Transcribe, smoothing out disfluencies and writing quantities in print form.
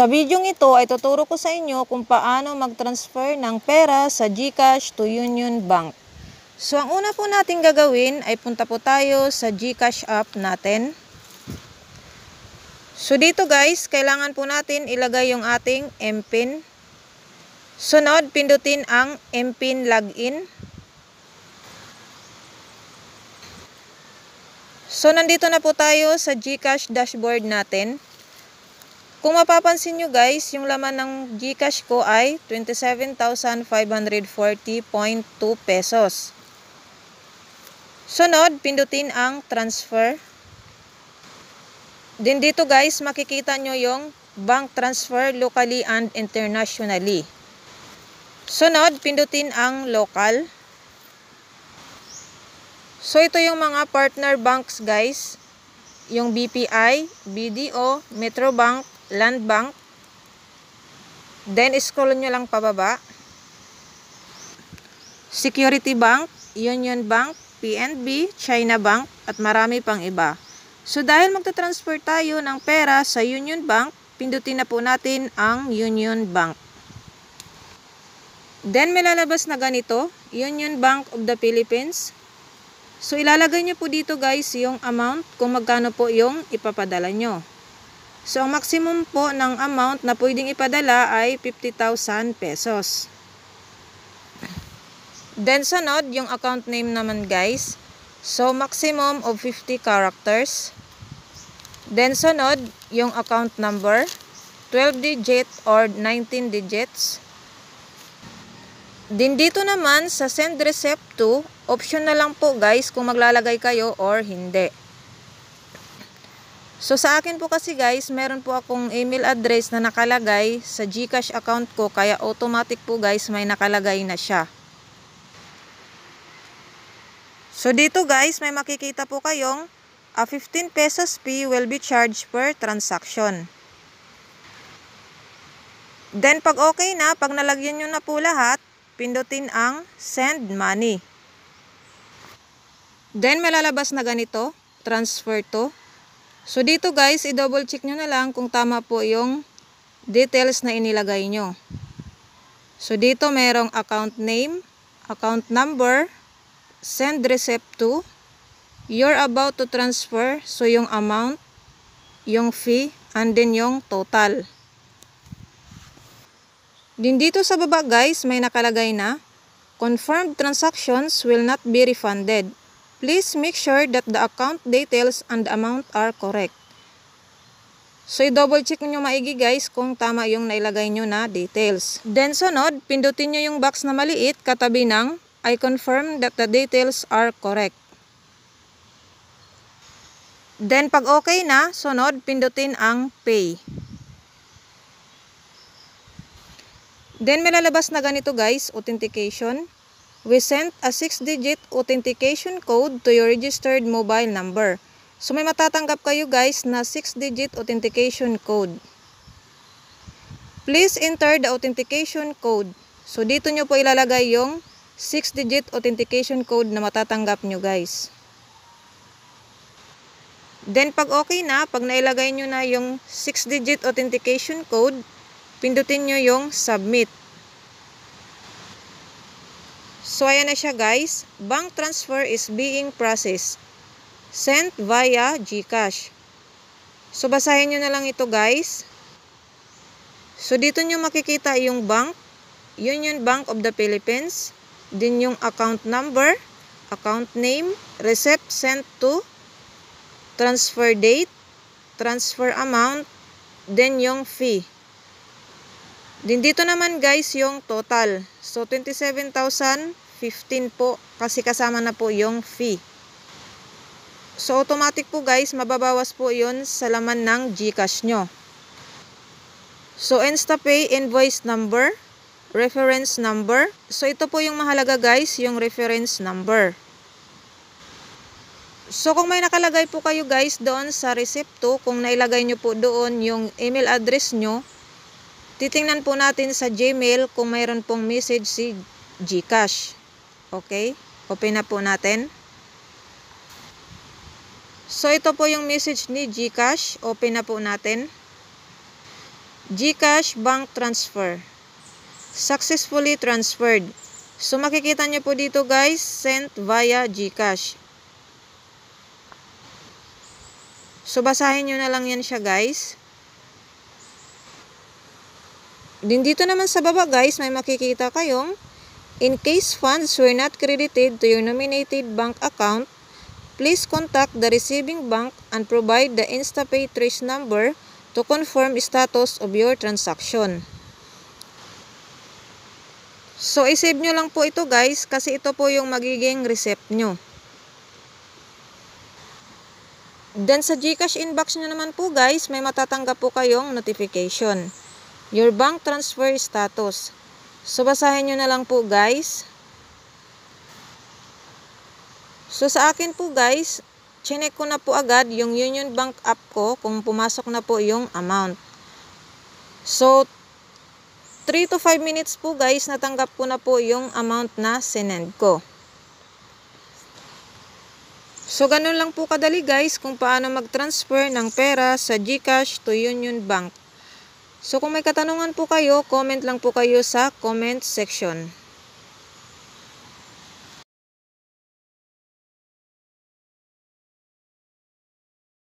Sa videong ito ay tuturo ko sa inyo kung paano mag-transfer ng pera sa GCash to Union Bank. So ang una po natin gagawin ay punta po tayo sa GCash app natin. So dito guys, kailangan po natin ilagay yung ating MPIN. Sunod, pindutin ang MPIN login. So nandito na po tayo sa GCash dashboard natin. Kung mapapansin nyo guys, yung laman ng GCash ko ay 27,540.2 pesos. Sunod, pindutin ang transfer. Din dito guys, makikita nyo yung bank transfer locally and internationally. Sunod, pindutin ang local. So ito yung mga partner banks guys. Yung BPI, BDO, Metrobank, Land Bank. Then scroll nyo lang pababa. Security Bank, Union Bank, PNB, China Bank, at marami pang iba. So dahil magta-transfer tayo ng pera sa Union Bank, pindutin na po natin ang Union Bank. Then may lalabas na ganito, Union Bank of the Philippines. So ilalagay nyo po dito guys yung amount kung magkano po yung ipapadala nyo. So ang maximum po ng amount na pwedeng ipadala ay 50,000 pesos. Then sunod yung account name naman guys. So maximum of 50 characters. Then sunod yung account number, 12 digit or 19 digits. Din dito naman sa send receipt to, option na lang po guys kung maglalagay kayo or hindi. So sa akin po kasi guys, meron po akong email address na nakalagay sa GCash account ko, kaya automatic po guys may nakalagay na siya. So dito guys, may makikita po kayong a 15 pesos fee will be charged per transaction. Then pag okay na, pag nalagyan nyo na po lahat, pindutin ang send money. Then may lalabas na ganito, transfer to. So dito guys, i-double check nyo na lang kung tama po yung details na inilagay nyo. So dito merong account name, account number, send receipt to, you're about to transfer, so yung amount, yung fee, and then yung total. Din dito sa baba guys, may nakalagay na, confirmed transactions will not be refunded. Please make sure that the account details and amount are correct. So i-double check nyo maigi guys kung tama yung nailagay nyo na details. Then sunod, pindutin nyo yung box na maliit katabi ng I confirm that the details are correct. Then pag okay na, sunod, pindutin ang pay. Then may lalabas na ganito guys, authentication. We sent a 6-digit authentication code to your registered mobile number. So may matatanggap kayo guys na 6-digit authentication code. Please enter the authentication code. So dito nyo po ilalagay yung 6-digit authentication code na matatanggap nyo guys. Then pag okay na, pag nailagay nyo na yung 6-digit authentication code, pindutin nyo yung submit. So ayan na siya guys, bank transfer is being processed. Sent via GCash. So basahin nyo na lang ito guys. So dito nyo makikita yung bank, Union Bank of the Philippines. Din yung account number, account name, receipt sent to, transfer date, transfer amount, then yung fee. Din dito naman guys yung total. So 27,015 po kasi kasama na po yung fee. So automatic po guys, mababawas po yun sa laman ng GCash nyo. So InstaPay invoice number, reference number. So ito po yung mahalaga guys, yung reference number. So kung may nakalagay po kayo guys doon sa resepto, kung nailagay nyo po doon yung email address nyo, titingnan po natin sa Gmail kung mayroon pong message si GCash. Okay? Open na po natin. So ito po yung message ni GCash. Open na po natin. GCash bank transfer. Successfully transferred. So makikita nyo po dito guys, sent via GCash. So basahin nyo na lang yan siya guys. Din dito naman sa baba guys, may makikita kayong, in case funds were not credited to your nominated bank account, please contact the receiving bank and provide the InstaPay trace number to confirm status of your transaction. So, isave nyo lang po ito guys kasi ito po yung magiging receipt nyo. Then sa GCash inbox nyo naman po guys, may matatanggap po kayong notification. Your bank transfer status. So, basahin nyo na lang po guys. So, sa akin po guys, chinek ko na po agad yung Union Bank app ko kung pumasok na po yung amount. So, 3 to 5 minutes po guys, natanggap ko na po yung amount na sinend ko. So, ganun lang po kadali guys kung paano mag-transfer ng pera sa GCash to Union Bank. So, kung may katanungan po kayo, comment lang po kayo sa comment section.